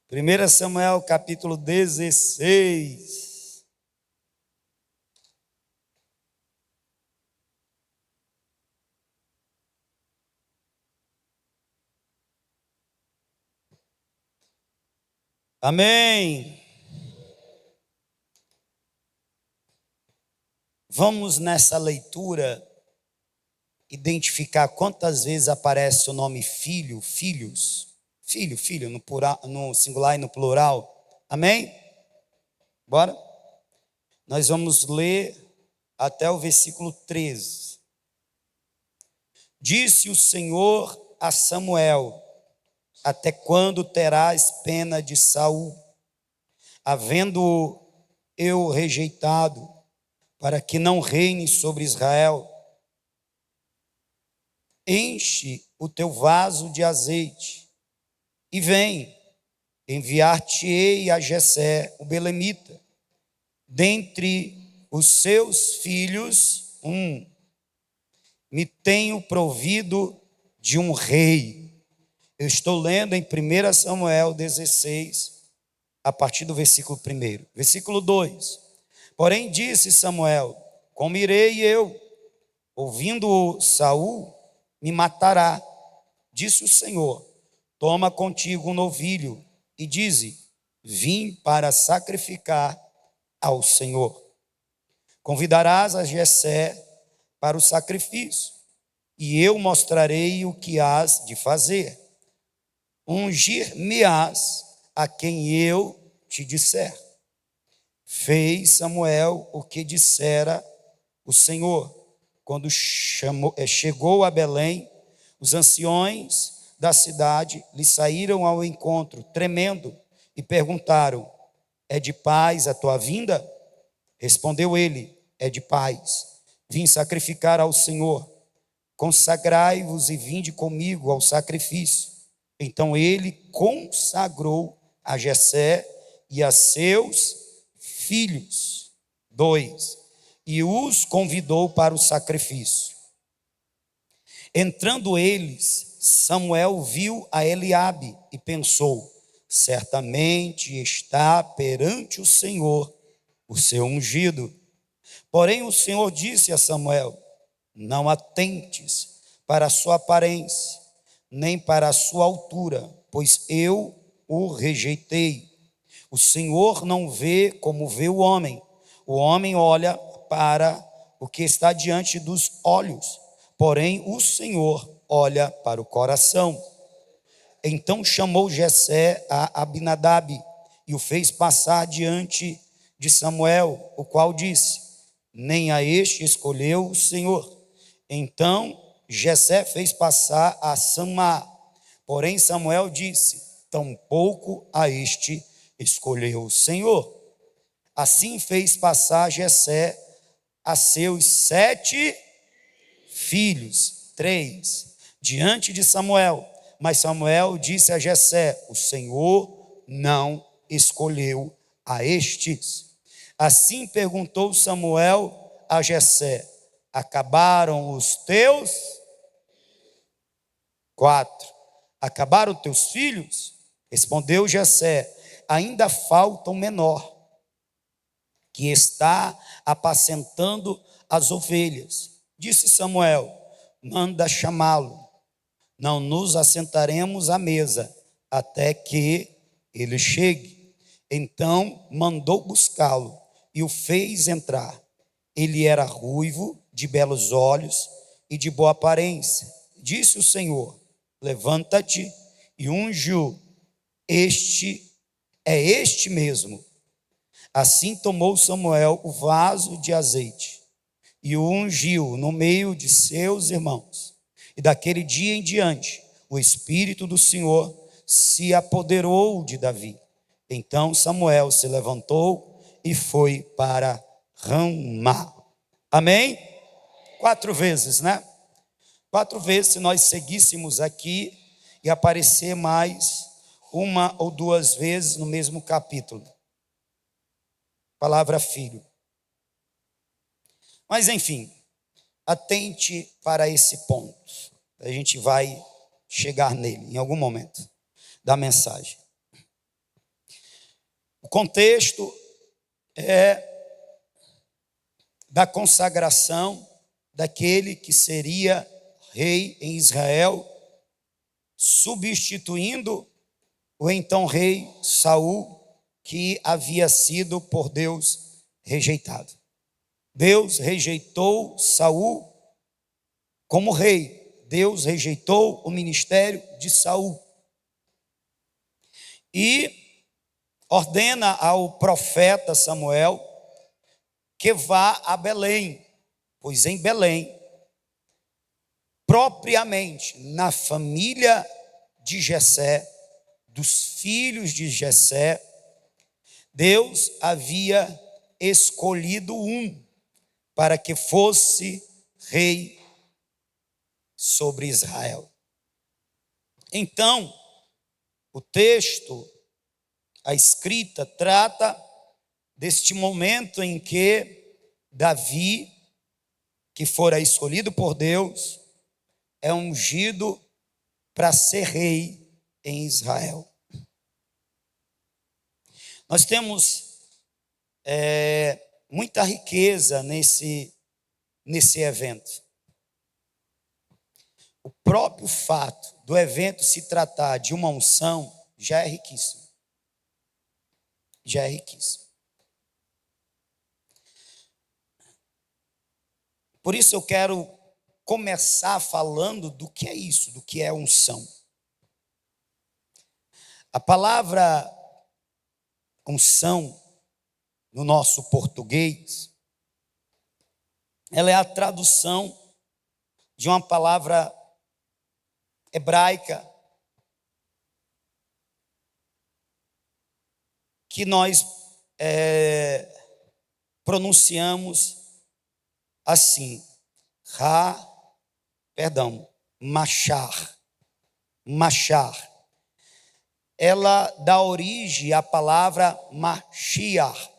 Primeira Samuel, capítulo 16. Amém. Vamos nessa leitura identificar quantas vezes aparece o nome filho, filhos, filho, no singular e no plural. Amém? Bora? Nós vamos ler até o versículo 13. Disse o Senhor a Samuel: até quando terás pena de Saul, havendo eu rejeitado, para que não reine sobre Israel? Enche o teu vaso de azeite e vem, enviar-te-ei a Jessé, o belemita, dentre os seus filhos, me tenho provido de um rei. Eu estou lendo em 1 Samuel 16, a partir do versículo 1. Versículo 2. Porém disse Samuel: como irei eu? Ouvindo Saul, me matará. Disse o Senhor: toma contigo um novilho e dize: vim para sacrificar ao Senhor. Convidarás a Jessé para o sacrifício, e eu mostrarei o que hás de fazer. Ungir-me-ás a quem eu te disser. Fez Samuel o que dissera o Senhor. Quando chegou a Belém, os anciões da cidade lhe saíram ao encontro, tremendo, e perguntaram: é de paz a tua vinda? Respondeu ele: é de paz. Vim sacrificar ao Senhor. Consagrai-vos e vinde comigo ao sacrifício. Então ele consagrou a Jessé e a seus filhos. 2. E os convidou para o sacrifício. Entrando eles, Samuel viu a Eliabe e pensou: certamente está perante o Senhor o seu ungido. Porém o Senhor disse a Samuel: não atentes para a sua aparência, nem para a sua altura, pois eu o rejeitei. O Senhor não vê como vê o homem olha para o que está diante dos olhos, porém o Senhor olha para o coração. Então chamou Jessé a Abinadab e o fez passar diante de Samuel, o qual disse: nem a este escolheu o Senhor. Então Jessé fez passar a Samá, porém Samuel disse: tampouco a este escolheu o Senhor. Assim fez passar Jessé a seus 7 filhos, 3, diante de Samuel. Mas Samuel disse a Jessé: o Senhor não escolheu a estes. Assim perguntou Samuel a Jessé: acabaram os teus? 4. Acabaram teus filhos? Respondeu Jessé: ainda falta um menor, que está apacentando as ovelhas. Disse Samuel: manda chamá-lo. Não nos assentaremos à mesa até que ele chegue. Então mandou buscá-lo e o fez entrar. Ele era ruivo, de belos olhos e de boa aparência. Disse o Senhor: levanta-te e unge-o. Este mesmo. Assim tomou Samuel o vaso de azeite e o ungiu no meio de seus irmãos. E daquele dia em diante, o Espírito do Senhor se apoderou de Davi. Então Samuel se levantou e foi para Ramá. Amém? 4 vezes, né? 4 vezes, se nós seguíssemos aqui, e aparecer mais 1 ou 2 vezes no mesmo capítulo. palavra filho. Mas enfim, atente para esse ponto. A gente vai chegar nele em algum momento da mensagem. O contexto é da consagração daquele que seria rei em Israel, substituindo o então rei Saul, que havia sido por Deus rejeitado. Deus rejeitou Saul como rei. Deus rejeitou o ministério de Saul. E ordena ao profeta Samuel que vá a Belém, pois em Belém, propriamente na família de Jessé, dos filhos de Jessé, Deus havia escolhido um para que fosse rei sobre Israel. Então, o texto, a escrita, trata deste momento em que Davi, que fora escolhido por Deus, é ungido para ser rei em Israel. Nós temos muita riqueza nesse evento. O próprio fato do evento se tratar de uma unção já é riquíssimo. Já é riquíssimo. Por isso eu quero começar falando do que é isso, do que é unção. A palavra unção, no nosso português, ela é a tradução de uma palavra hebraica que nós pronunciamos assim, machar. Ela dá origem à palavra Mashiach,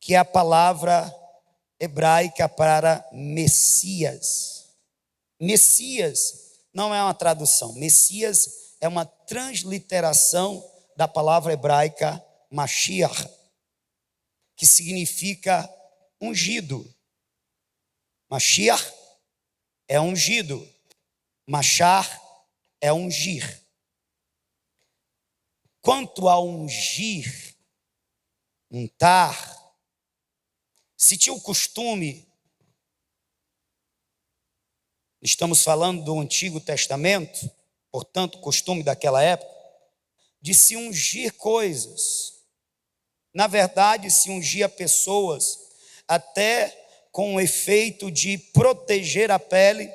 que é a palavra hebraica para Messias. Messias não é uma tradução, Messias é uma transliteração da palavra hebraica Mashiach, que significa ungido. Mashiach é ungido, Machar é ungir. Quanto a ungir, untar, se tinha o costume, estamos falando do Antigo Testamento, portanto, costume daquela época, de se ungir coisas. Na verdade, se ungia pessoas até com o efeito de proteger a pele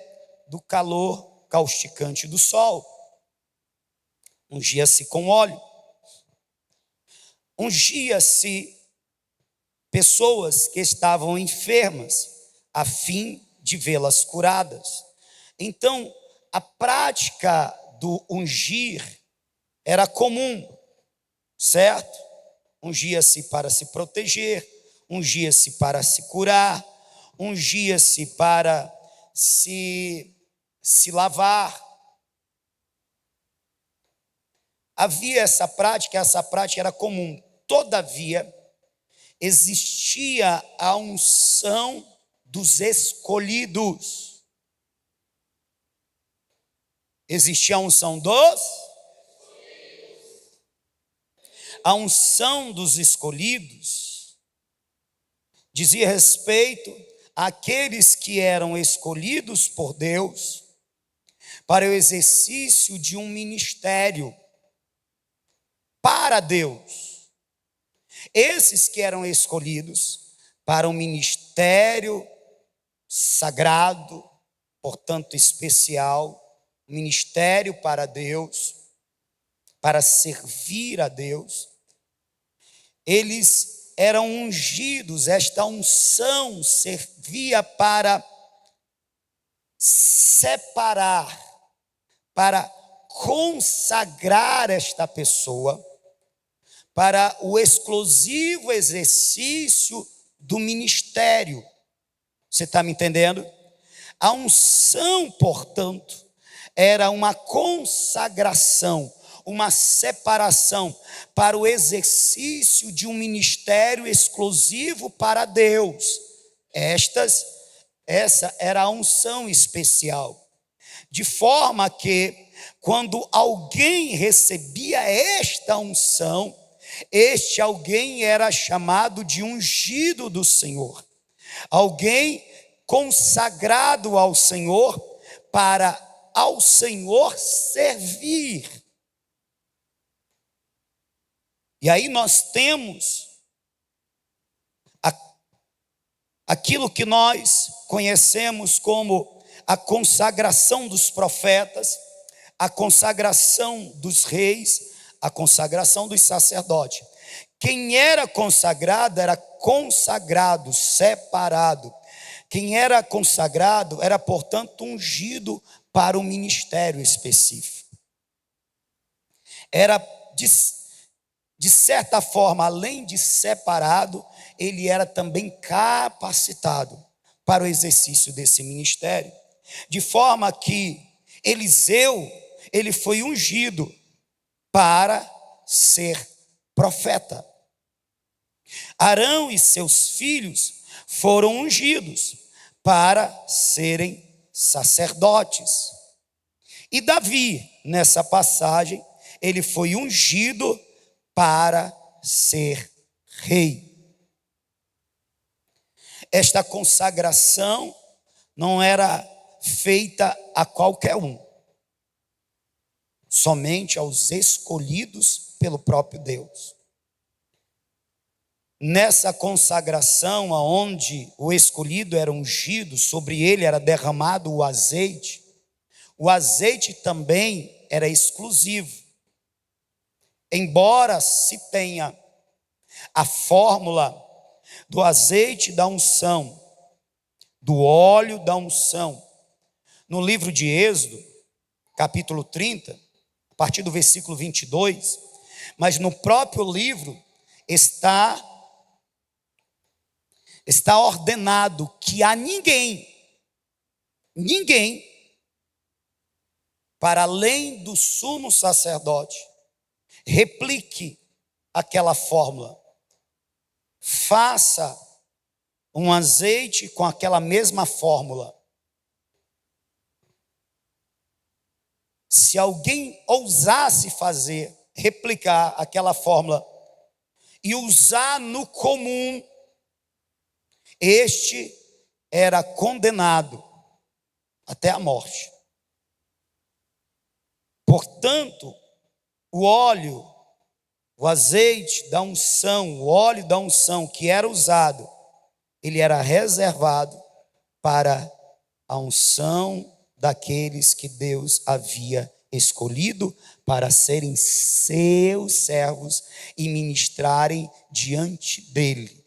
do calor causticante do sol. Ungia-se com óleo. Ungia-se pessoas que estavam enfermas, a fim de vê-las curadas. Então, a prática do ungir era comum, certo? Ungia-se para se proteger, ungia-se para se curar, ungia-se para se lavar. Havia essa prática era comum. Todavia, existia a unção dos escolhidos. Existia a unção A unção dos escolhidos dizia respeito àqueles que eram escolhidos por Deus para o exercício de um ministério para Deus. Esses que eram escolhidos para um ministério sagrado, portanto especial, ministério para Deus, para servir a Deus, eles eram ungidos. Esta unção servia para separar, para consagrar esta pessoa para o exclusivo exercício do ministério. Você está me entendendo? A unção, portanto, era uma consagração, uma separação para o exercício de um ministério exclusivo para Deus. Essa era a unção especial. De forma que, quando alguém recebia esta unção, este alguém era chamado de ungido do Senhor. Alguém consagrado ao Senhor para ao Senhor servir. E aí nós temos aquilo que nós conhecemos como a consagração dos profetas, a consagração dos reis, a consagração dos sacerdotes. Quem era consagrado, separado. Quem era consagrado era, portanto, ungido para um ministério específico. Era, de certa forma, além de separado, ele era também capacitado para o exercício desse ministério. De forma que Eliseu, ele foi ungido para ser profeta. Arão e seus filhos foram ungidos para serem sacerdotes. E Davi, nessa passagem, ele foi ungido para ser rei. Esta consagração não era feita a qualquer um, somente aos escolhidos pelo próprio Deus. Nessa consagração, onde o escolhido era ungido, sobre ele era derramado o azeite também era exclusivo. Embora se tenha a fórmula do azeite da unção, do óleo da unção, no livro de Êxodo, capítulo 30, a partir do versículo 22, mas no próprio livro está ordenado que a ninguém, para além do sumo sacerdote, replique aquela fórmula. Faça um azeite com aquela mesma fórmula. Se alguém ousasse replicar aquela fórmula e usar no comum, este era condenado até a morte. Portanto, o azeite da unção, o óleo da unção que era usado, ele era reservado para a unção daqueles que Deus havia escolhido para serem seus servos e ministrarem diante dele.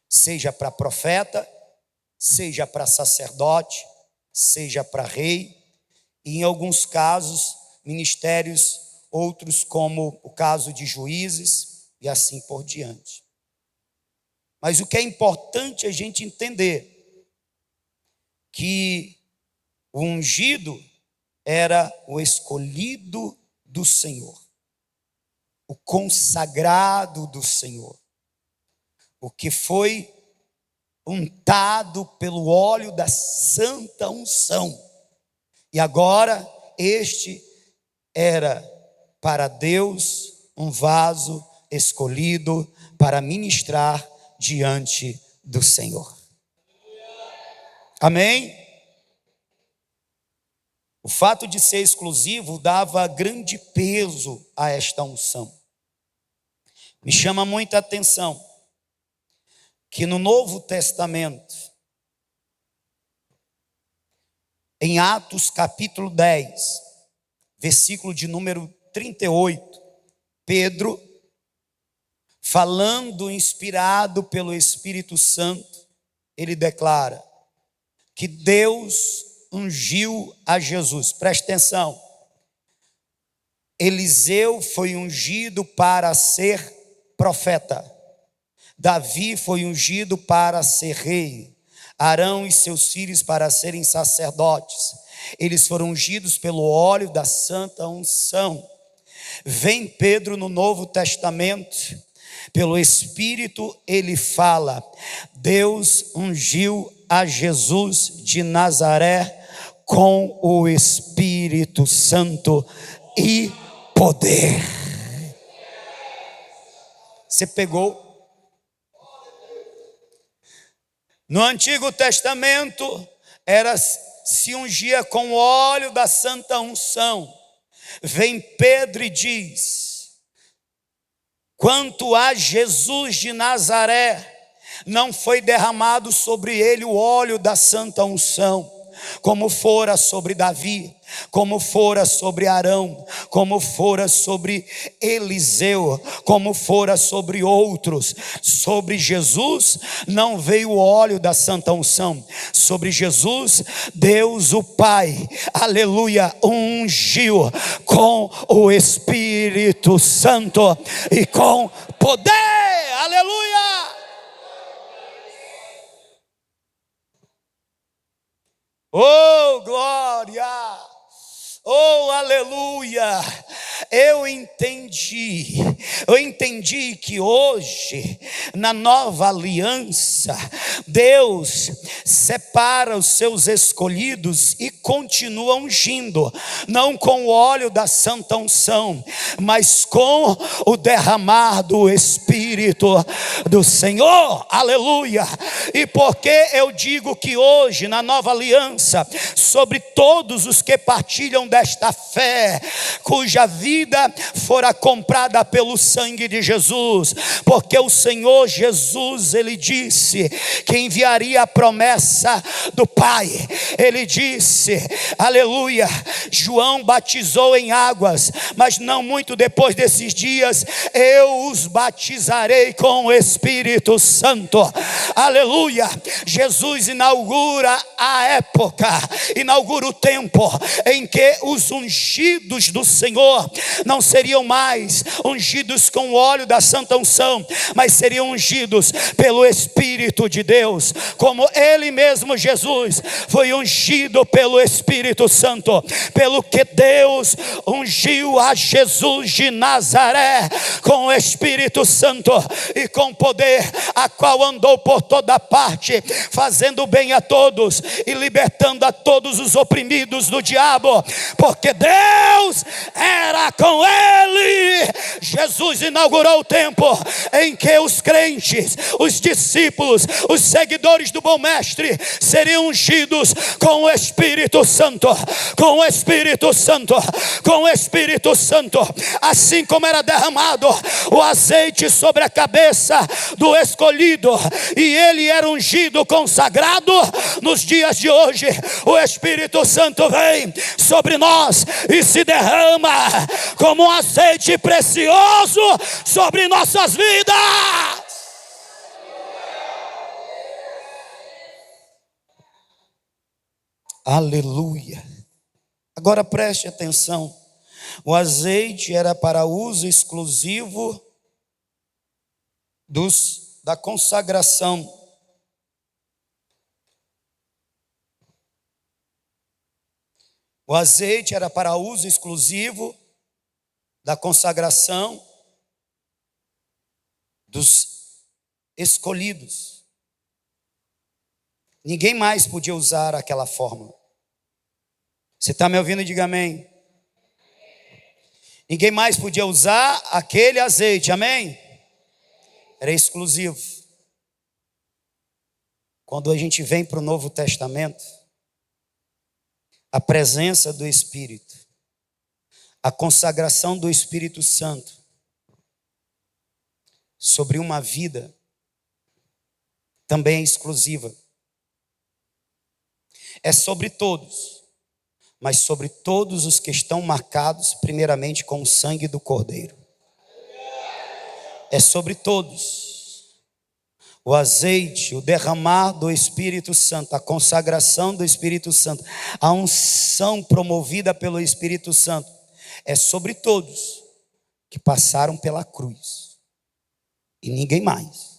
Seja para profeta, seja para sacerdote, seja para rei, e em alguns casos, ministérios outros como o caso de juízes e assim por diante. Mas o que é importante a gente entender, que o ungido era o escolhido do Senhor, o consagrado do Senhor, o que foi untado pelo óleo da santa unção. E agora este era para Deus um vaso escolhido para ministrar diante do Senhor. Amém? O fato de ser exclusivo dava grande peso a esta unção. Me chama muita atenção que no Novo Testamento, em Atos capítulo 10, versículo de número 38, Pedro, falando inspirado pelo Espírito Santo, ele declara que Deus ungiu a Jesus. Preste atenção. Eliseu foi ungido para ser profeta. Davi foi ungido para ser rei. Arão e seus filhos para serem sacerdotes. Eles foram ungidos pelo óleo da santa unção. Vem Pedro no Novo Testamento, pelo Espírito ele fala: Deus ungiu a Jesus de Nazaré com o Espírito Santo e poder. Você pegou? No Antigo Testamento se ungia com o óleo da santa unção. Vem Pedro e diz: quanto a Jesus de Nazaré, não foi derramado sobre ele o óleo da santa unção, como fora sobre Davi, como fora sobre Arão, como fora sobre Eliseu, como fora sobre outros. Sobre Jesus não veio o óleo da santa unção. Sobre Jesus, Deus o Pai, aleluia, ungiu com o Espírito Santo e com poder, aleluia. Oh, glória! Oh, aleluia! Eu entendi que hoje, na nova aliança, Deus separa os seus escolhidos e continua ungindo, não com o óleo da santa unção, mas com o derramar do Espírito do Senhor, aleluia. E porque eu digo que hoje, na nova aliança, sobre todos os que partilham desta fé, cuja vida fora comprada pelo sangue de Jesus, porque o Senhor Jesus, ele disse que enviaria a promessa do Pai. Ele disse, aleluia, João batizou em águas, mas não muito depois desses dias eu os batizarei com o Espírito Santo, aleluia. Jesus inaugura a época, inaugura o tempo em que os ungidos do Senhor não seriam mais ungidos com o óleo da santa unção, mas seriam ungidos pelo Espírito de Deus, como ele mesmo, Jesus, foi ungido pelo Espírito Santo, pelo que Deus ungiu a Jesus de Nazaré com o Espírito Santo e com poder, a qual andou por toda parte, fazendo bem a todos e libertando a todos os oprimidos do diabo, porque Deus era com ele. Jesus inaugurou o tempo em que os crentes, os discípulos, os seguidores do bom mestre seriam ungidos com o Espírito Santo, com o Espírito Santo, com o Espírito Santo, assim como era derramado o azeite sobre a cabeça do escolhido e ele era ungido, consagrado. Nos dias de hoje o Espírito Santo vem sobre nós e se derrama como um azeite precioso sobre nossas vidas. Aleluia. Agora preste atenção. O azeite era para uso exclusivo da consagração. O azeite era para uso exclusivo da consagração dos escolhidos. Ninguém mais podia usar aquela fórmula. Você está me ouvindo? Diga amém. Ninguém mais podia usar aquele azeite, amém? Era exclusivo. Quando a gente vem para o Novo Testamento, a presença do Espírito, a consagração do Espírito Santo sobre uma vida também é exclusiva. É sobre todos, mas sobre todos os que estão marcados primeiramente com o sangue do Cordeiro. É sobre todos. O azeite, o derramar do Espírito Santo, a consagração do Espírito Santo, a unção promovida pelo Espírito Santo é sobre todos que passaram pela cruz e ninguém mais.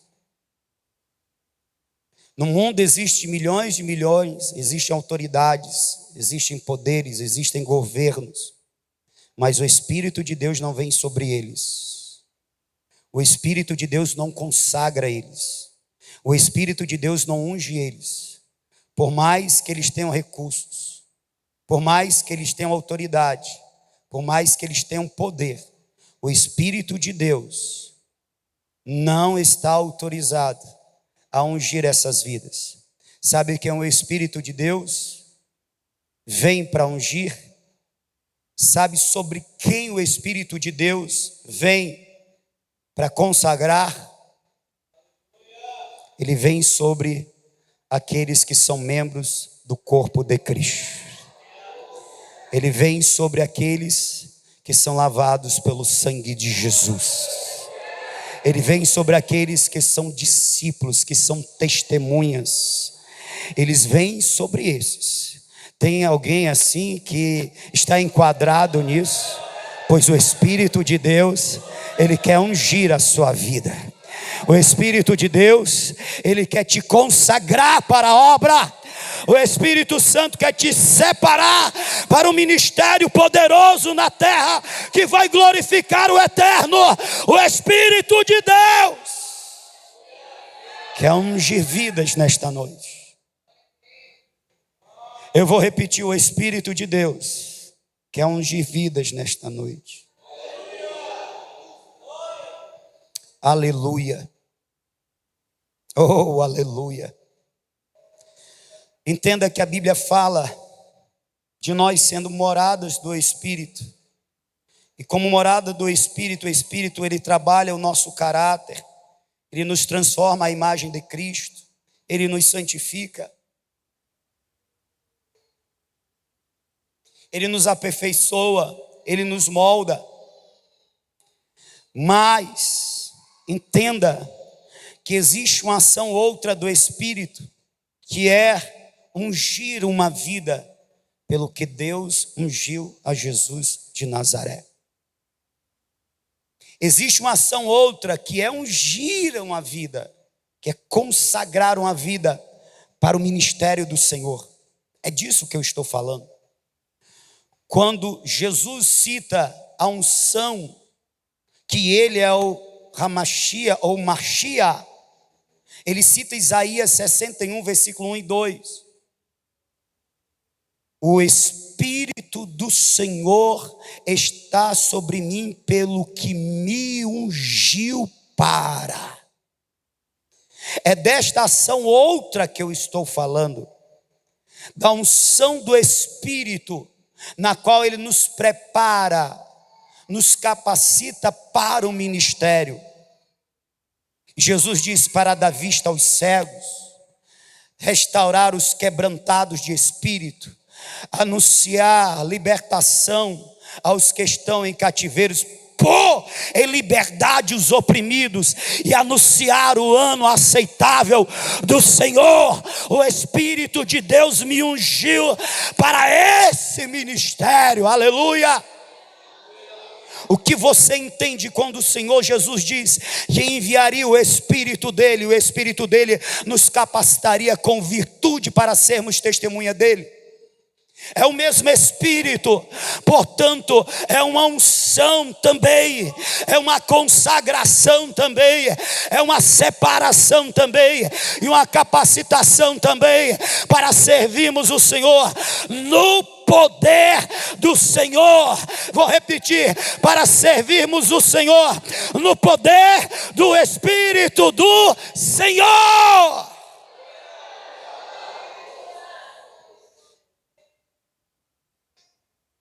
No mundo existem milhões de milhões, existem autoridades, existem poderes, existem governos, mas o Espírito de Deus não vem sobre eles. O Espírito de Deus não consagra eles. O Espírito de Deus não unge eles. Por mais que eles tenham recursos, por mais que eles tenham autoridade, por mais que eles tenham poder, o Espírito de Deus não está autorizado a ungir essas vidas. Sabe quem é o Espírito de Deus? Vem para ungir. Sabe sobre quem o Espírito de Deus vem para consagrar? Ele vem sobre aqueles que são membros do corpo de Cristo. Ele vem sobre aqueles que são lavados pelo sangue de Jesus. Ele vem sobre aqueles que são discípulos, que são testemunhas. Eles vêm sobre esses. Tem alguém assim que está enquadrado nisso? Pois o Espírito de Deus, Ele quer ungir a sua vida. O Espírito de Deus, Ele quer te consagrar para a obra. O Espírito Santo quer te separar para um ministério poderoso na terra, que vai glorificar o eterno. O Espírito de Deus quer ungir vidas nesta noite. Eu vou repetir: o Espírito de Deus quer ungir vidas nesta noite. Aleluia. Oh, aleluia. Entenda que a Bíblia fala de nós sendo moradas do Espírito. E como morada do Espírito, o Espírito, ele trabalha o nosso caráter. Ele nos transforma à imagem de Cristo. Ele nos santifica. Ele nos aperfeiçoa. Ele nos molda. Mas entenda que existe uma ação outra do Espírito, que é ungir uma vida pelo que Deus ungiu a Jesus de Nazaré. Existe uma ação outra, que é ungir uma vida, que é consagrar uma vida para o ministério do Senhor. É disso que eu estou falando. Quando Jesus cita a unção, que ele é o Hamashia ou Machia, ele cita Isaías 61, versículo 1 e 2. O Espírito do Senhor está sobre mim, pelo que me ungiu para. É desta ação outra que eu estou falando, da unção do Espírito, na qual ele nos prepara, nos capacita para o ministério. Jesus disse para dar vista aos cegos, restaurar os quebrantados de espírito, anunciar libertação aos que estão em cativeiros, pôr em liberdade os oprimidos e anunciar o ano aceitável do Senhor. O Espírito de Deus me ungiu para esse ministério. Aleluia. O que você entende quando o Senhor Jesus diz que enviaria o Espírito dele nos capacitaria com virtude para sermos testemunha dele? É o mesmo Espírito, portanto, é uma unção também, é uma consagração também, é uma separação também, e uma capacitação também, para servirmos o Senhor no poder do Senhor. Vou repetir: para servirmos o Senhor no poder do Espírito do Senhor.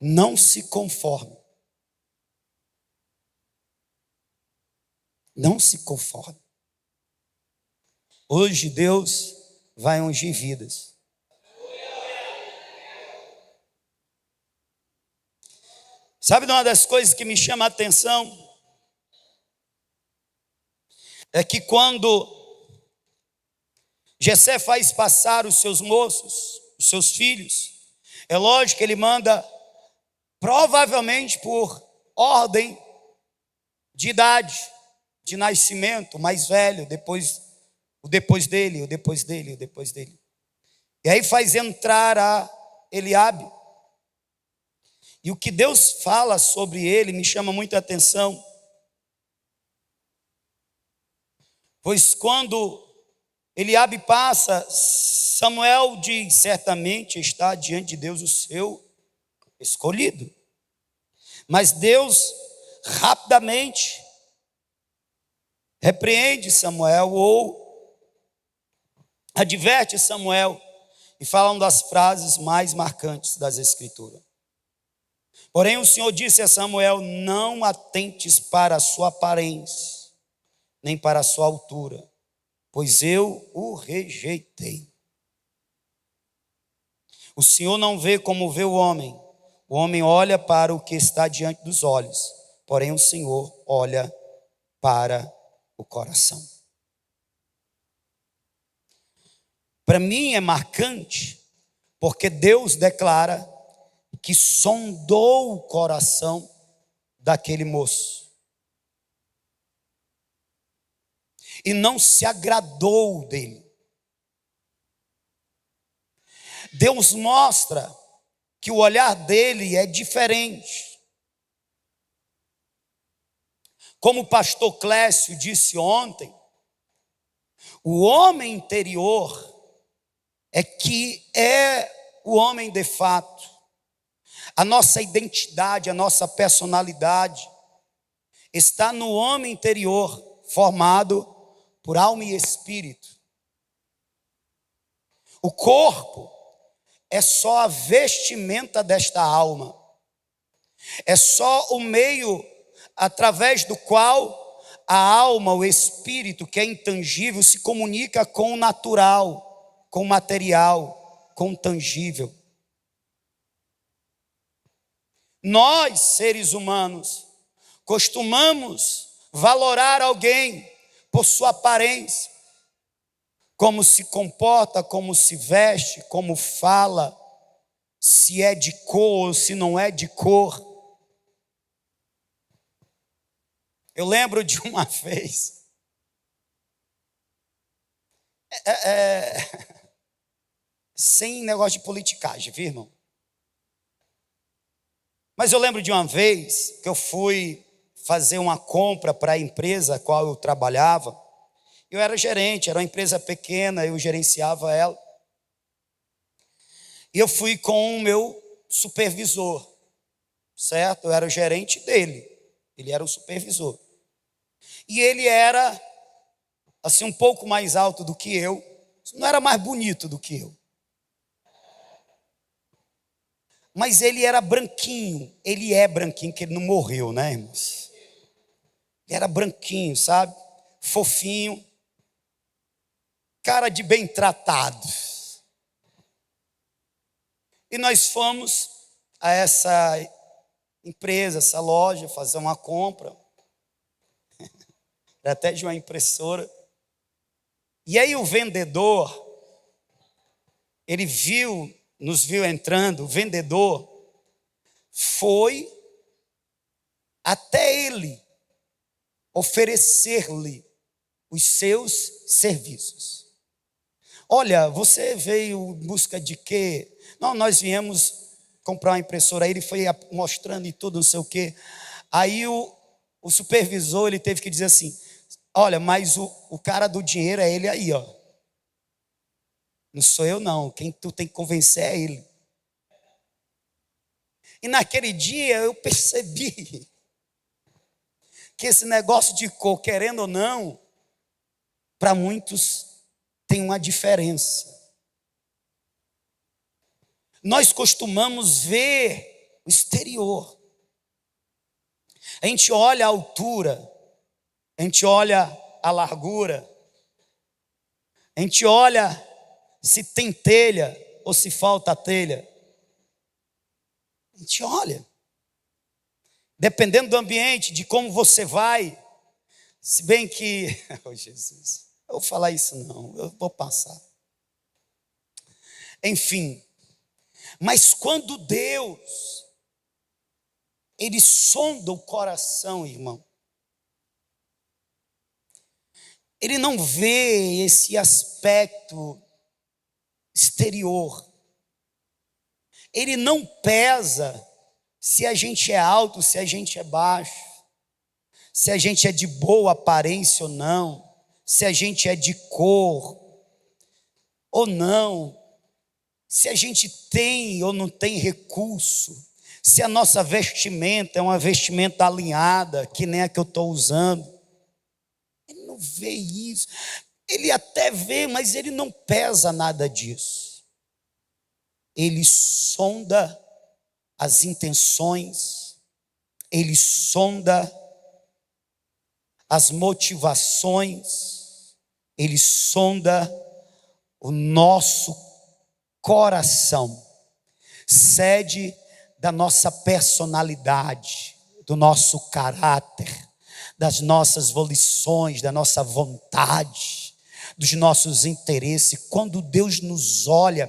Não se conforme. Não se conforme. Hoje Deus vai ungir vidas. Sabe uma das coisas que me chama a atenção? É que quando Jessé faz passar os seus moços, os seus filhos, é lógico que ele manda provavelmente por ordem de idade, de nascimento, mais velho, depois dele, o depois dele, o depois dele. E aí faz entrar a Eliabe. E o que Deus fala sobre ele me chama muita atenção. Pois quando Eliabe passa, Samuel diz: certamente está diante de Deus o seu escolhido. Mas Deus rapidamente repreende Samuel ou adverte Samuel e fala uma das frases mais marcantes das Escrituras. Porém o Senhor disse a Samuel: não atentes para a sua aparência, nem para a sua altura, pois eu o rejeitei. O Senhor não vê como vê o homem olha para o que está diante dos olhos, porém o Senhor olha para o coração. Para mim é marcante, porque Deus declara que sondou o coração daquele moço e não se agradou dele. Deus mostra que o olhar dele é diferente. Como o pastor Clécio disse ontem, o homem interior é que é o homem de fato. A nossa identidade, a nossa personalidade está no homem interior, formado por alma e espírito. O corpo é só a vestimenta desta alma. É só o meio através do qual a alma, o espírito, que é intangível, se comunica com o natural, com o material, com o tangível. Nós, seres humanos, costumamos valorar alguém por sua aparência, como se comporta, como se veste, como fala, se é de cor ou se não é de cor. Eu lembro de uma vez, sem negócio de politicagem, viu, irmão? Mas eu lembro de uma vez que eu fui fazer uma compra para a empresa a qual eu trabalhava. Eu era gerente, era uma empresa pequena, eu gerenciava ela. E eu fui com o meu supervisor, certo? Eu era o gerente dele, ele era o supervisor. E ele era, assim, um pouco mais alto do que eu, não era mais bonito do que eu. Mas ele era branquinho, ele é branquinho, que ele não morreu, né, irmãos? Ele era branquinho, sabe? Fofinho, cara de bem tratado. E nós fomos a essa empresa, essa loja, fazer uma compra. Era até de uma impressora. E aí o vendedor, ele nos viu entrando, o vendedor foi até ele oferecer-lhe os seus serviços. Olha, você veio em busca de quê? Não, nós viemos comprar uma impressora. Aí ele foi mostrando e tudo, não sei o quê. Aí o supervisor, ele teve que dizer assim: olha, mas o cara do dinheiro é ele aí, ó. Não sou eu não, quem tu tem que convencer é ele. E naquele dia eu percebi que esse negócio de cor, querendo ou não, para muitos tem uma diferença. Nós costumamos ver o exterior. A gente olha a altura, a gente olha a largura, a gente olha se tem telha ou se falta telha. A gente olha. Dependendo do ambiente, de como você vai, se bem que, oh Jesus, eu vou falar isso não, eu vou passar. Enfim, mas quando Deus Ele sonda o coração, irmão. Ele não vê esse aspecto exterior. Ele não pesa se a gente é alto, se a gente é baixo, se a gente é de boa aparência ou não, se a gente é de cor ou não, se a gente tem ou não tem recurso, se a nossa vestimenta é uma vestimenta alinhada, que nem a que eu estou usando. Ele não vê isso. Ele até vê, mas ele não pesa nada disso. Ele sonda as intenções, ele sonda as motivações, ele sonda o nosso coração, sede da nossa personalidade, do nosso caráter, das nossas volições, da nossa vontade, dos nossos interesses. Quando Deus nos olha,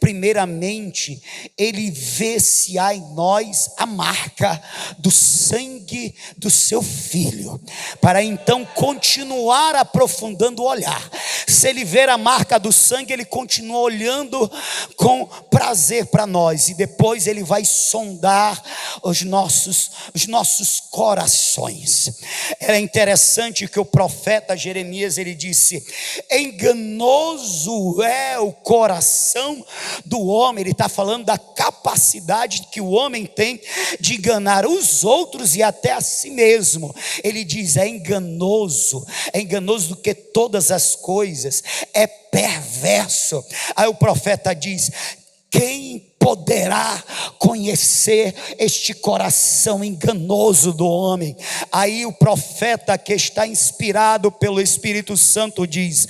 primeiramente, Ele vê se há em nós a marca do sangue do seu Filho, para então continuar aprofundando o olhar. Se Ele ver a marca do sangue, Ele continua olhando com prazer para nós, e depois Ele vai sondar os nossos corações. Era interessante que o profeta Jeremias, ele disse: enganoso é o coração do homem. Ele está falando da capacidade que o homem tem de enganar os outros e até a si mesmo. Ele diz: é enganoso do que todas as coisas, é perverso. Aí o profeta diz: quem poderá conhecer este coração enganoso do homem? Aí o profeta, que está inspirado pelo Espírito Santo, diz: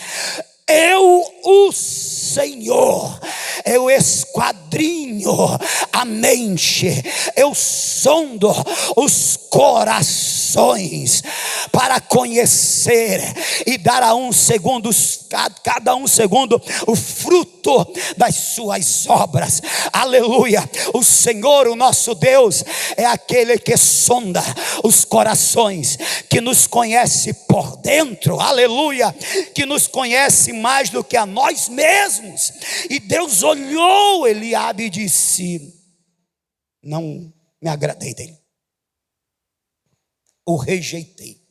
eu, o Senhor, eu esquadrinho a mente, eu sondo os corações para conhecer e dar a cada um segundo o fruto das suas obras. Aleluia. O Senhor, o nosso Deus, é aquele que sonda os corações, que nos conhece por dentro. Aleluia. Que nos conhece mais do que a nós mesmos. E Deus olhou Eliabe e disse: não me agradei dele, o rejeitei.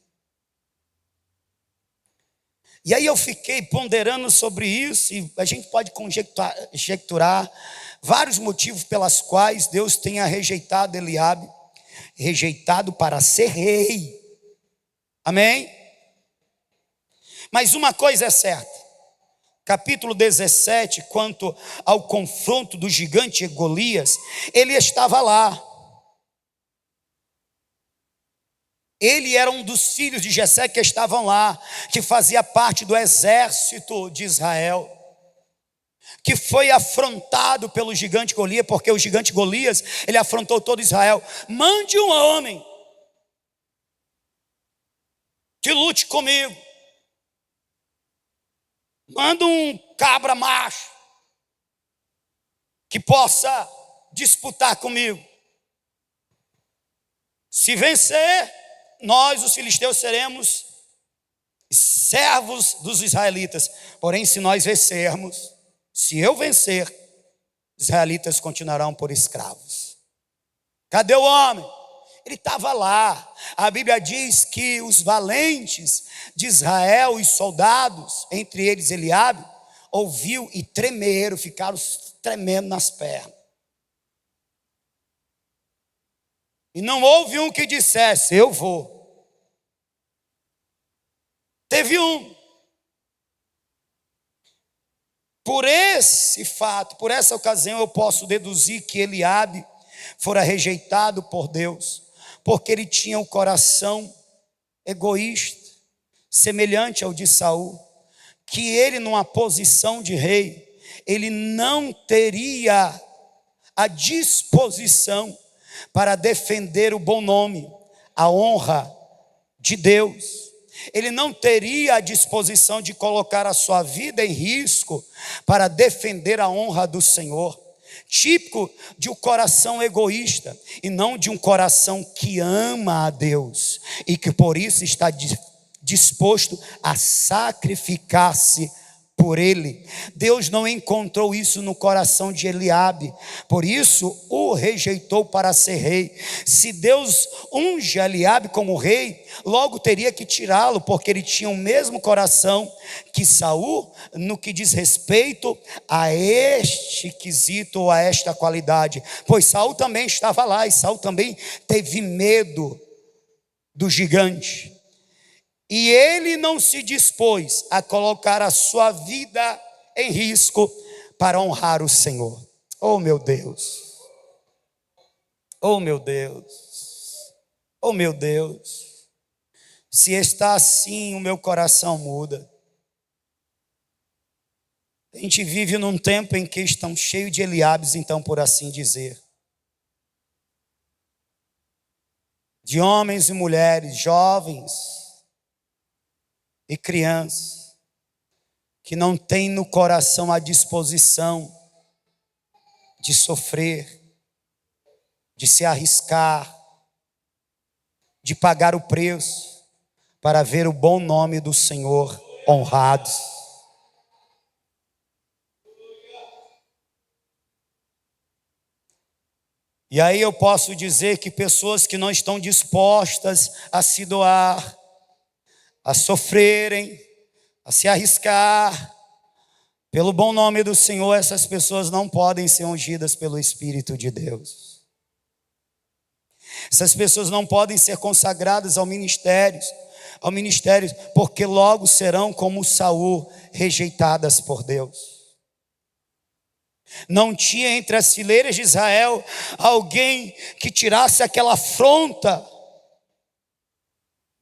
E aí eu fiquei ponderando sobre isso, e a gente pode conjecturar vários motivos pelas quais Deus tenha rejeitado Eliabe, rejeitado para ser rei. Amém? Mas uma coisa é certa: capítulo 17, quanto ao confronto do gigante Golias, ele estava lá. Ele era um dos filhos de Jessé que estavam lá, que fazia parte do exército de Israel, que foi afrontado pelo gigante Golias, porque o gigante Golias, ele afrontou todo Israel. Mande um homem que lute comigo. Manda um cabra macho que possa disputar comigo. Se vencer, nós, os filisteus, seremos servos dos israelitas. Porém, se nós vencermos, se eu vencer, os israelitas continuarão por escravos. Cadê o homem? Ele estava lá. A Bíblia diz que os valentes de Israel, os soldados, entre eles Eliabe, ouviu e tremeram, ficaram tremendo nas pernas. E não houve um que dissesse: eu vou. Teve um. Por esse fato, por essa ocasião, eu posso deduzir que Eliabe fora rejeitado por Deus, porque ele tinha o coração egoísta, semelhante ao de Saul, que ele, numa posição de rei, ele não teria a disposição para defender o bom nome, a honra de Deus. Ele não teria a disposição de colocar a sua vida em risco para defender a honra do Senhor. típico de um coração egoísta e não de um coração que ama a Deus e que por isso está disposto a sacrificar-se por ele. Deus não encontrou isso no coração de Eliabe, por isso o rejeitou para ser rei. Se Deus unge Eliabe como rei, logo teria que tirá-lo, porque ele tinha o mesmo coração que Saul no que diz respeito a este quesito ou a esta qualidade, pois Saul também estava lá e Saul também teve medo do gigante. E ele não se dispôs a colocar a sua vida em risco para honrar o Senhor. Oh meu Deus, oh meu Deus, oh meu Deus, se está assim o meu coração muda. A gente vive num tempo em que estão cheios de Eliabes, então por assim dizer, de homens e mulheres, jovens e crianças, que não têm no coração a disposição de sofrer, de se arriscar, de pagar o preço, para ver o bom nome do Senhor honrado. E aí eu posso dizer que pessoas que não estão dispostas a se doar, a sofrerem, a se arriscar, pelo bom nome do Senhor, essas pessoas não podem ser ungidas pelo Espírito de Deus. Essas pessoas não podem ser consagradas ao ministério, porque logo serão como Saul, rejeitadas por Deus. Não tinha entre as fileiras de Israel alguém que tirasse aquela afronta,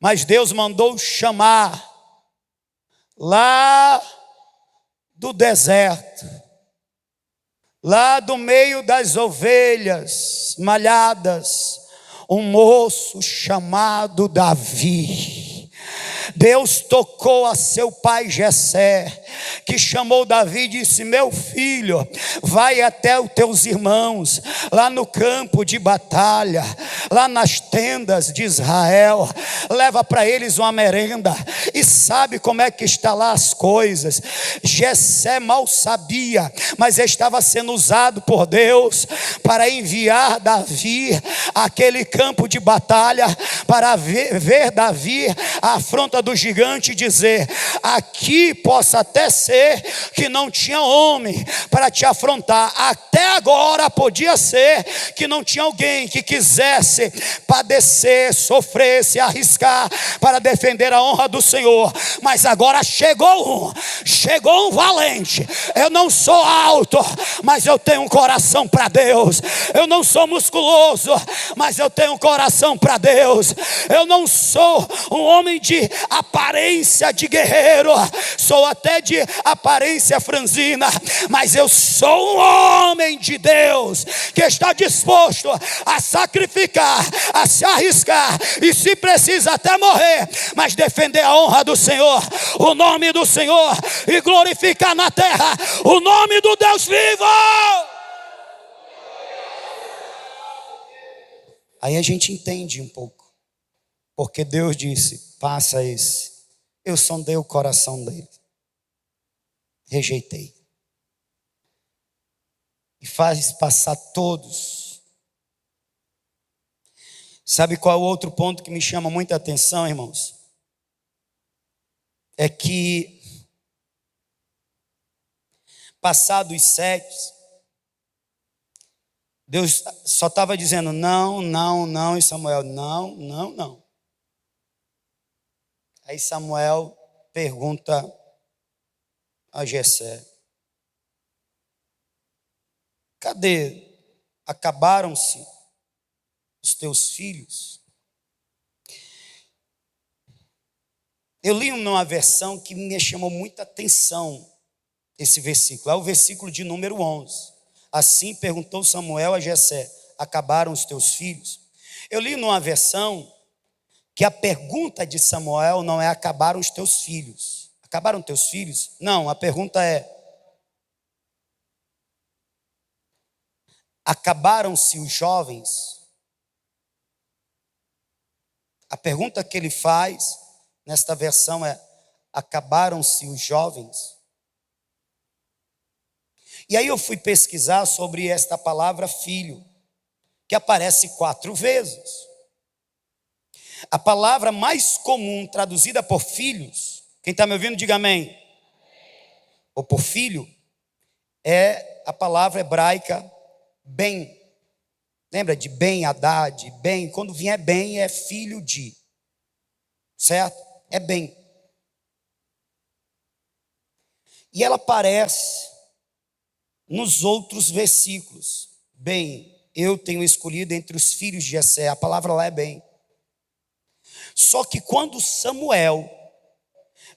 mas Deus mandou chamar lá do deserto, lá do meio das ovelhas malhadas, um moço chamado Davi. Deus tocou a seu pai Jessé, que chamou Davi e disse: meu filho, vai até os teus irmãos, lá no campo de batalha, lá nas tendas de Israel, leva para eles uma merenda, e sabe como é que está lá as coisas. Jessé mal sabia, mas estava sendo usado por Deus para enviar Davi àquele campo de batalha, para ver Davi a afronta do gigante e dizer: aqui possa até ser que não tinha homem para te afrontar, até agora podia ser que não tinha alguém que quisesse padecer, sofrer, se arriscar para defender a honra do Senhor, mas agora chegou um valente. Eu não sou alto, mas eu tenho um coração para Deus. Eu não sou musculoso, mas eu tenho um coração para Deus. Eu não sou um homem de aparência de guerreiro, sou até de aparência franzina, mas eu sou um homem de Deus, que está disposto a sacrificar, a se arriscar, e se precisa até morrer, mas defender a honra do Senhor, o nome do Senhor, e glorificar na terra o nome do Deus vivo. Aí a gente entende um pouco, porque Deus disse: passa esse. Eu sondei o coração dele, rejeitei, e faz passar todos. Sabe qual é o outro ponto que me chama muita atenção, irmãos? É que passados os 7, Deus só estava dizendo não, não, não, e Samuel, não, não, não. Aí Samuel pergunta a Jessé: cadê? Acabaram-se os teus filhos? Eu li numa versão que me chamou muita atenção esse versículo. É o versículo de número 11. Assim perguntou Samuel a Jessé: acabaram os teus filhos? Eu li numa versão que a pergunta de Samuel não é: acabaram os teus filhos? Acabaram teus filhos? Não, a pergunta é: Acabaram-se os jovens? A pergunta que ele faz nesta versão é: acabaram-se os jovens? E aí eu fui pesquisar sobre esta palavra filho, que aparece 4 vezes. A palavra mais comum traduzida por filhos, quem está me ouvindo diga amém, ou por filho, é a palavra hebraica ben. Lembra de Ben, Haddad, Ben? Quando vier Ben é filho de, certo? É Ben. E ela aparece nos outros versículos. Ben, eu tenho escolhido entre os filhos de Jessé. A palavra lá é Ben. Só que quando Samuel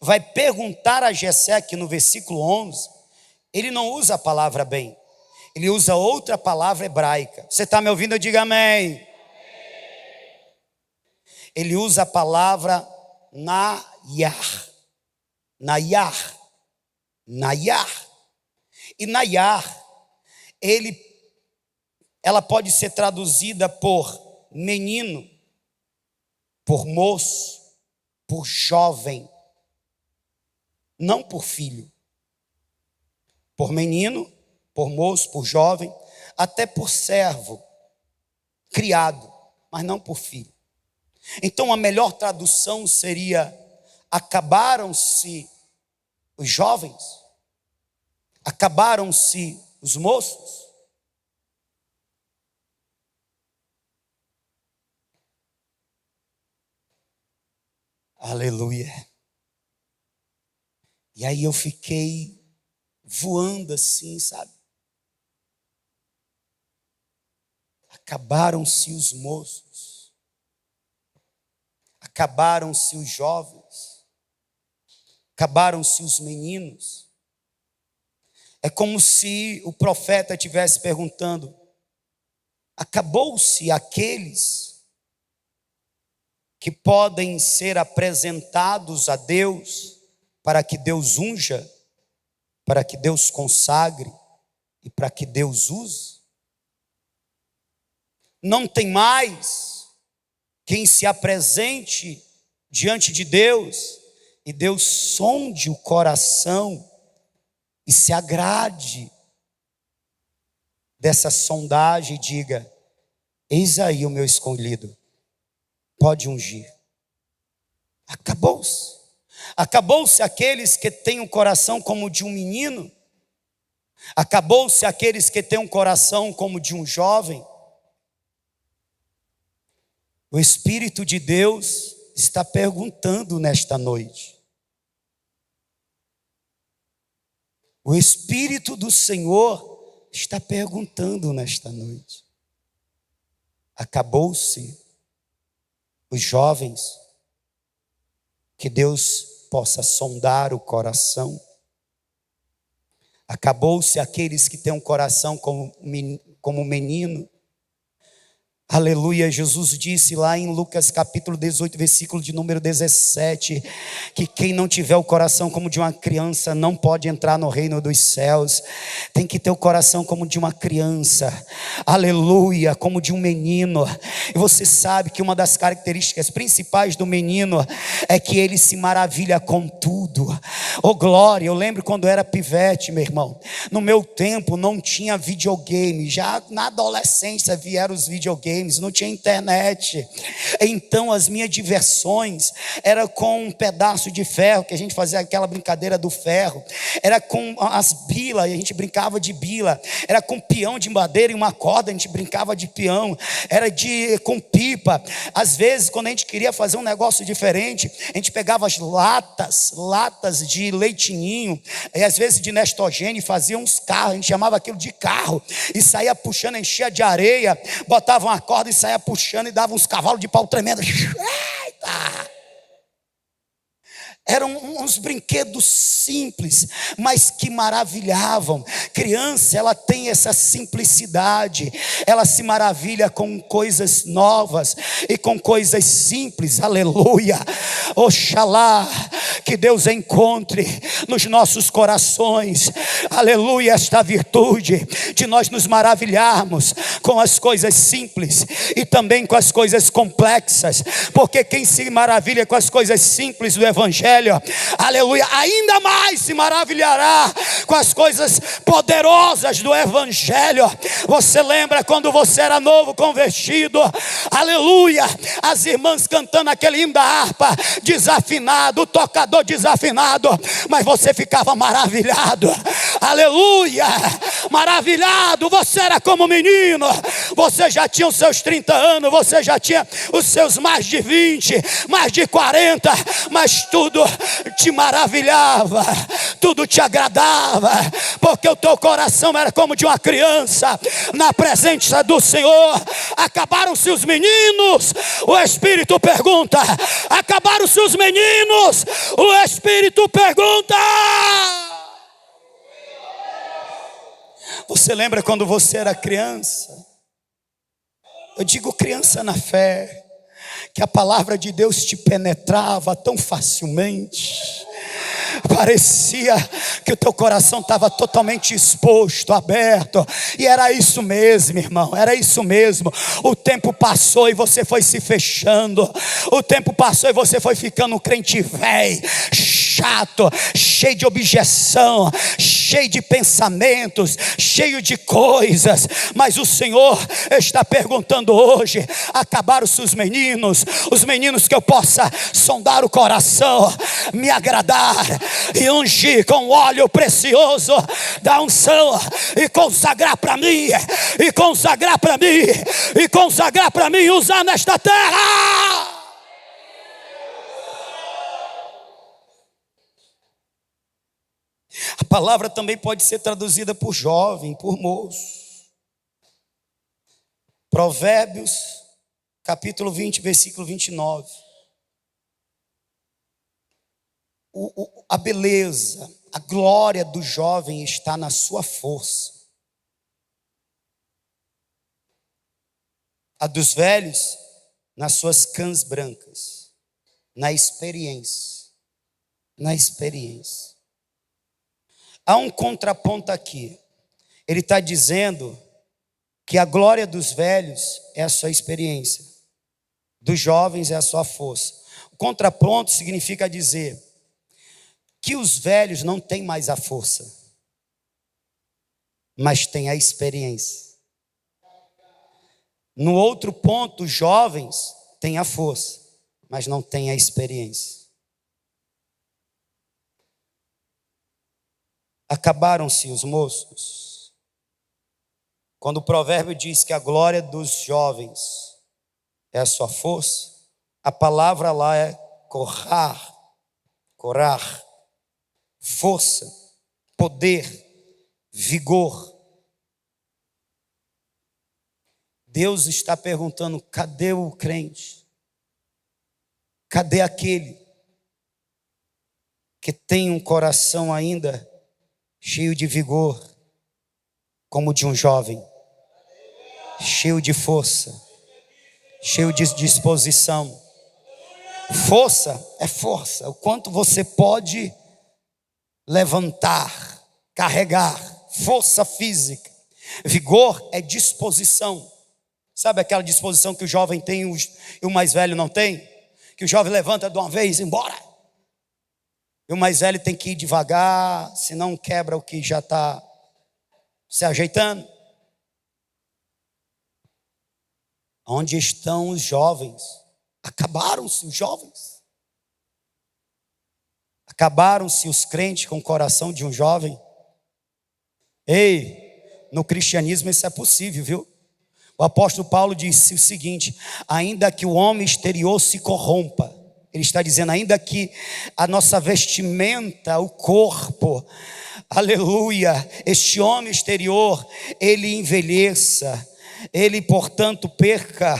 vai perguntar a Jessé aqui no versículo 11, ele não usa a palavra Ben. Ele usa outra palavra hebraica. Você está me ouvindo? Diga amém. Ele usa a palavra Nayar. Nayar. Nayar. E Nayar, ela pode ser traduzida por menino, por moço, por jovem, não por filho. Por menino, por moço, por jovem, até por servo, criado, mas não por filho. Então a melhor tradução seria: acabaram-se os jovens? Acabaram-se os moços? Aleluia. E aí eu fiquei voando assim, sabe? Acabaram-se os moços, acabaram-se os jovens, acabaram-se os meninos. É como se o profeta estivesse perguntando: acabou-se aqueles que podem ser apresentados a Deus para que Deus unja, para que Deus consagre e para que Deus use? Não tem mais quem se apresente diante de Deus e Deus sonde o coração e se agrade dessa sondagem e diga: eis aí o meu escolhido, pode ungir. Acabou-se. Acabou-se aqueles que têm um coração como de um menino. Acabou-se aqueles que têm um coração como de um jovem. O Espírito de Deus está perguntando nesta noite. O Espírito do Senhor está perguntando nesta noite: acabou-se os jovens? Que Deus possa sondar o coração. Acabou-se aqueles que têm um coração como menino. Aleluia. Jesus disse lá em Lucas capítulo 18, versículo de número 17, que quem não tiver o coração como de uma criança não pode entrar no reino dos céus. Tem que ter o coração como de uma criança, aleluia, como de um menino. E você sabe que uma das características principais do menino é que ele se maravilha com tudo. Oh glória, eu lembro quando eu era pivete, meu irmão, no meu tempo não tinha videogame, já na adolescência vieram os videogames, não tinha internet. Então as minhas diversões era com um pedaço de ferro, que a gente fazia aquela brincadeira do ferro, era com as bilas, a gente brincava de bila, era com peão de madeira e uma corda, a gente brincava de peão, era com pipa. Às vezes quando a gente queria fazer um negócio diferente, a gente pegava as latas de leitinho, e às vezes de Nestogênio, e fazia uns carros, a gente chamava aquilo de carro, e saía puxando, enchia de areia, botava uma corda e saía puxando e dava uns cavalos de pau tremendo. Eita! Eram uns brinquedos simples, mas que maravilhavam. Criança, ela tem essa simplicidade, ela se maravilha com coisas novas e com coisas simples, aleluia. Oxalá Que Deus encontre nos nossos corações, aleluia, esta virtude de nós nos maravilharmos com as coisas simples e também com as coisas complexas, porque quem se maravilha com as coisas simples do Evangelho, aleluia, ainda mais se maravilhará com as coisas poderosas do Evangelho. Você lembra quando você era novo convertido, aleluia, as irmãs cantando aquele hino da harpa desafinado, o tocador desafinado, mas você ficava maravilhado, aleluia, maravilhado. Você era como menino, você já tinha os seus 30 anos, você já tinha os seus mais de 20, mais de 40, mas tudo te maravilhava, tudo te agradava, porque o teu coração era como de uma criança na presença do Senhor. Acabaram-se os meninos, o Espírito pergunta: acabaram-se os meninos, o Espírito pergunta. Você lembra quando você era criança? Eu digo criança na fé, que a palavra de Deus te penetrava tão facilmente. Parecia que o teu coração estava totalmente exposto, aberto. E era isso mesmo, irmão, era isso mesmo. O tempo passou e você foi se fechando. O tempo passou e você foi ficando um crente velho, chato, cheio de objeção, cheio de pensamentos, cheio de coisas. Mas o Senhor está perguntando hoje: acabaram-se os meninos que eu possa sondar o coração, me agradar e ungir com óleo precioso da unção, e consagrar para mim, e consagrar para mim, e consagrar para mim, usar nesta terra. A palavra também pode ser traduzida por jovem, por moço. Provérbios, capítulo 20, versículo 29. A beleza, a glória do jovem está na sua força. A dos velhos, nas suas cãs brancas, na experiência. Na experiência. Há um contraponto aqui. Ele está dizendo que a glória dos velhos é a sua experiência, dos jovens é a sua força. O contraponto significa dizer que os velhos não têm mais a força, mas têm a experiência. No outro ponto, os jovens têm a força, mas não têm a experiência. Acabaram-se os moços. Quando o provérbio diz que a glória dos jovens é a sua força, a palavra lá é corar, força, poder, vigor. Deus está perguntando: cadê o crente? Cadê aquele que tem um coração ainda cheio de vigor, como o de um jovem, cheio de força, cheio de disposição? Força é força, o quanto você pode levantar, carregar, força física. Vigor é disposição. Sabe aquela disposição que o jovem tem e o mais velho não tem? Que o jovem levanta de uma vez e embora, e o mais velho tem que ir devagar, senão quebra o que já está se ajeitando. Onde estão os jovens? Acabaram-se os jovens. Acabaram-se os crentes com o coração de um jovem. Ei, no cristianismo isso é possível, viu? O apóstolo Paulo disse o seguinte: ainda que o homem exterior se corrompa, ele está dizendo, ainda que a nossa vestimenta, o corpo, aleluia, este homem exterior, ele envelheça, ele portanto perca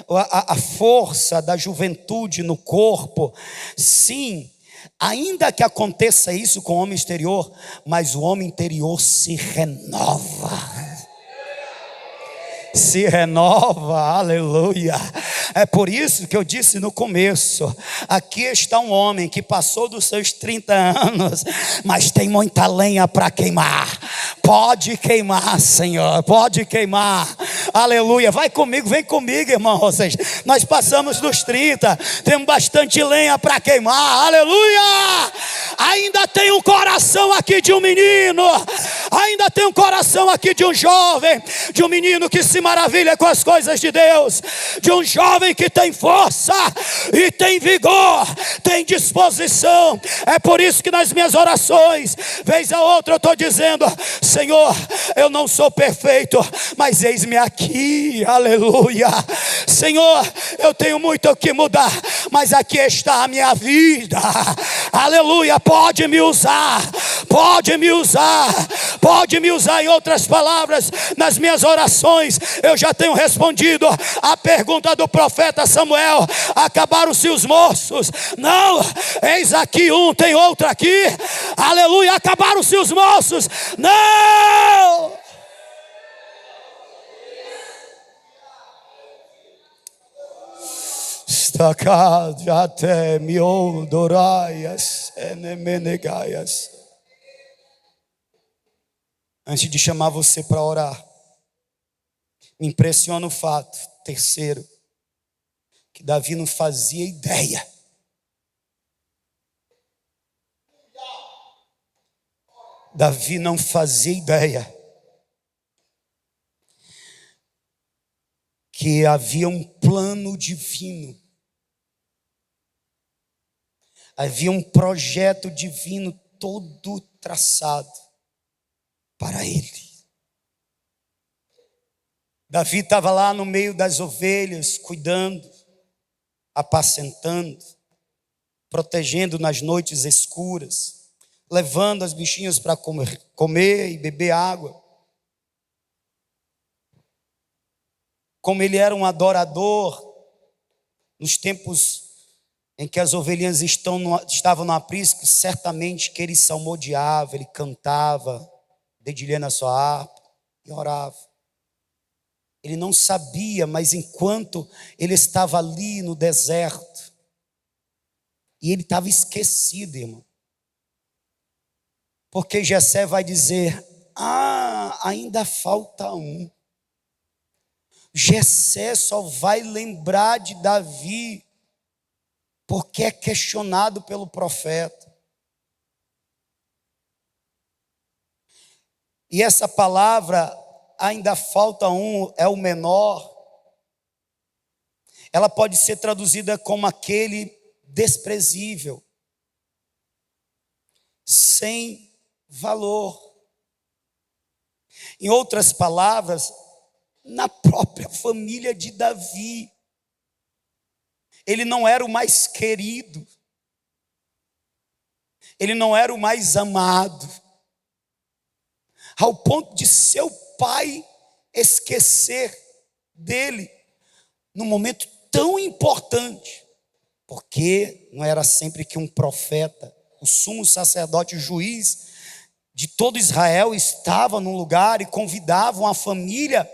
a força da juventude no corpo. Sim, ainda que aconteça isso com o homem exterior, mas o homem interior se renova. se renova, aleluia. É por isso que eu disse no começo: aqui está um homem que passou dos seus 30 anos, mas tem muita lenha para queimar. Pode queimar, Senhor, pode queimar, aleluia. Vai comigo, vem comigo, irmão. Nós passamos dos 30, temos bastante lenha para queimar, aleluia. Ainda tem um coração aqui de um menino, ainda tem um coração aqui de um jovem, de um menino que se maravilha com as coisas de Deus, de um jovem que tem força e tem vigor, tem disposição. É por isso que nas minhas orações, vez a outra, eu estou dizendo: Senhor, eu não sou perfeito, mas eis-me aqui, aleluia. Senhor, eu tenho muito o que mudar, mas aqui está a minha vida, aleluia. Pode me usar, pode me usar, pode me usar. Em outras palavras, nas minhas orações, eu já tenho respondido a pergunta do profeta Samuel: acabaram-se os moços? Não, eis aqui um, tem outro aqui, aleluia. Acabaram-se os moços? Não. Stacad até miodoraias enemenegaias. Antes de chamar você para orar, me impressiona o fato, terceiro, que Davi não fazia ideia. Davi não fazia ideia que havia um plano divino, havia um projeto divino todo traçado para ele. Davi estava lá no meio das ovelhas, cuidando, apacentando, protegendo nas noites escuras, levando as bichinhas para comer e beber água. Como ele era um adorador, nos tempos em que as ovelhinhas estavam no aprisco, certamente que ele salmodiava, ele cantava, dedilhando a sua harpa e orava. Ele não sabia, mas enquanto ele estava ali no deserto, e ele estava esquecido, irmão. Porque Jessé vai dizer: ainda falta um. Jessé só vai lembrar de Davi porque é questionado pelo profeta. E essa palavra, ainda falta um, é o menor. Ela pode ser traduzida como aquele desprezível, sem valor. Em outras palavras, na própria família de Davi, ele não era o mais querido, ele não era o mais amado, ao ponto de seu pai esquecer dele num momento tão importante, porque não era sempre que um profeta, o sumo sacerdote, o juiz de todo Israel, estava num lugar e convidavam a família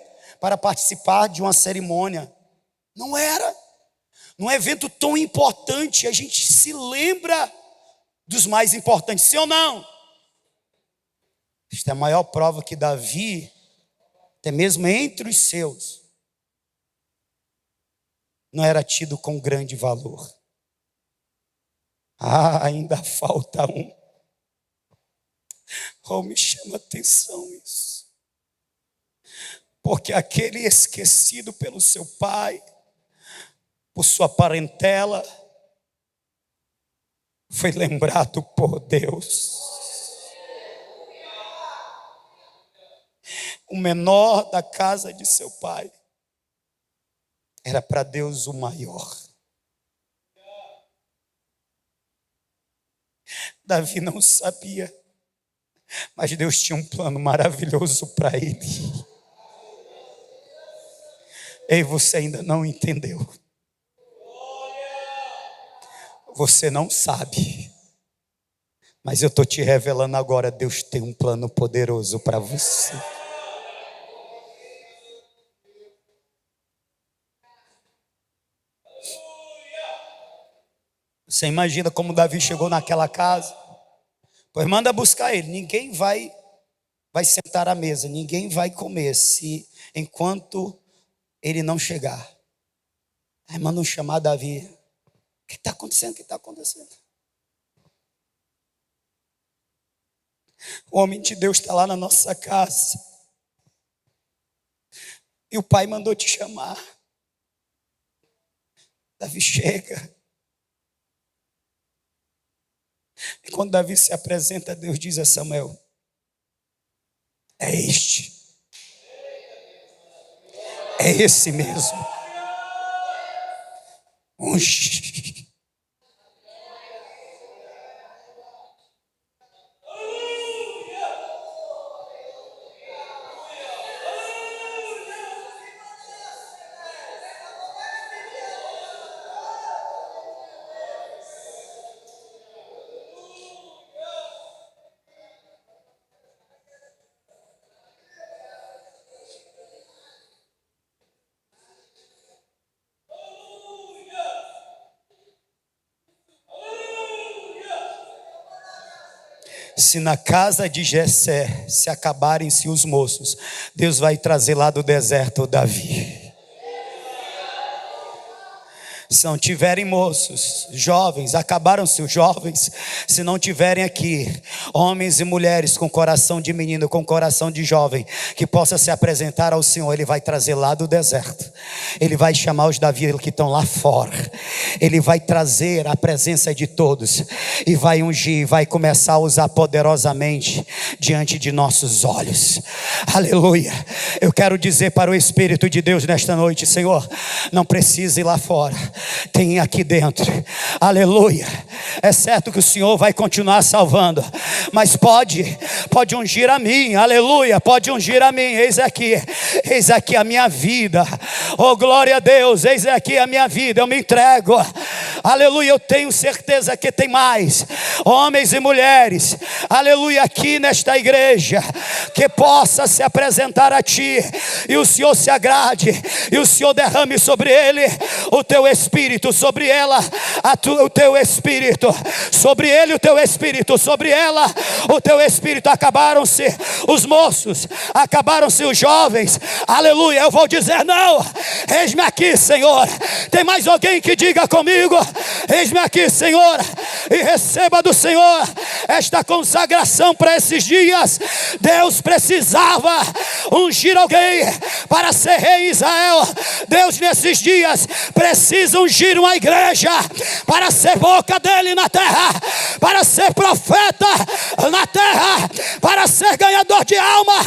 para participar de uma cerimônia. Não era. Num evento tão importante, a gente se lembra dos mais importantes, sim ou não? Esta é a maior prova que Davi, até mesmo entre os seus, não era tido com grande valor. Ainda falta um. Me chama a atenção isso. Porque aquele esquecido pelo seu pai, por sua parentela, foi lembrado por Deus. O menor da casa de seu pai era para Deus o maior. Davi não sabia, mas Deus tinha um plano maravilhoso para ele. Ei, você ainda não entendeu. Você não sabe, mas eu estou te revelando agora. Deus tem um plano poderoso para você. Você imagina como Davi chegou naquela casa? Pois manda buscar ele. Ninguém vai sentar à mesa, ninguém vai comer se enquanto ele não chegar. Aí mandam chamar Davi. O que está acontecendo? O que está acontecendo? O homem de Deus está lá na nossa casa. E o pai mandou te chamar. Davi chega. E quando Davi se apresenta, Deus diz a Samuel: é este. É esse mesmo. Unge. Se na casa de Jessé se acabarem-se os moços, Deus vai trazer lá do deserto Davi. Se não tiverem moços, jovens, acabaram-se os jovens. Se não tiverem aqui homens e mulheres com coração de menino, com coração de jovem, que possa se apresentar ao Senhor, Ele vai trazer lá do deserto. Ele vai chamar os Davi que estão lá fora. Ele vai trazer a presença de todos e vai ungir, vai começar a usar poderosamente diante de nossos olhos. Aleluia. Eu quero dizer para o Espírito de Deus nesta noite: Senhor, não precisa ir lá fora, tem aqui dentro. Aleluia. É certo que o Senhor vai continuar salvando, mas pode ungir a mim. Aleluia. Pode ungir a mim. Eis aqui a minha vida. Oh, glória a Deus. Eis aqui a minha vida. Eu me entrego. Aleluia. Eu tenho certeza que tem mais homens e mulheres, aleluia, aqui nesta igreja, que possa se apresentar a Ti, e o Senhor se agrade, e o Senhor derrame sobre ele o Teu Espírito, sobre ela o Teu Espírito, sobre ele o Teu Espírito, sobre ela o Teu Espírito. Acabaram-se os moços, acabaram-se os jovens. Aleluia. Eu vou dizer não. Eis-me aqui, Senhor. Tem mais alguém que diga comigo: eis-me aqui, Senhor. E receba do Senhor esta consagração para esses dias. Deus precisava ungir alguém para ser rei em Israel. Deus nesses dias precisa ungir uma igreja para ser boca dele na terra, para ser profeta na terra, para ser ganhador de alma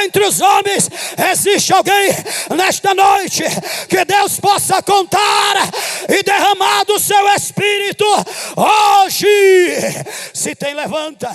entre os homens. Existe alguém nesta noite que Deus possa contar e derramar do seu Espírito hoje? Se tem, levanta.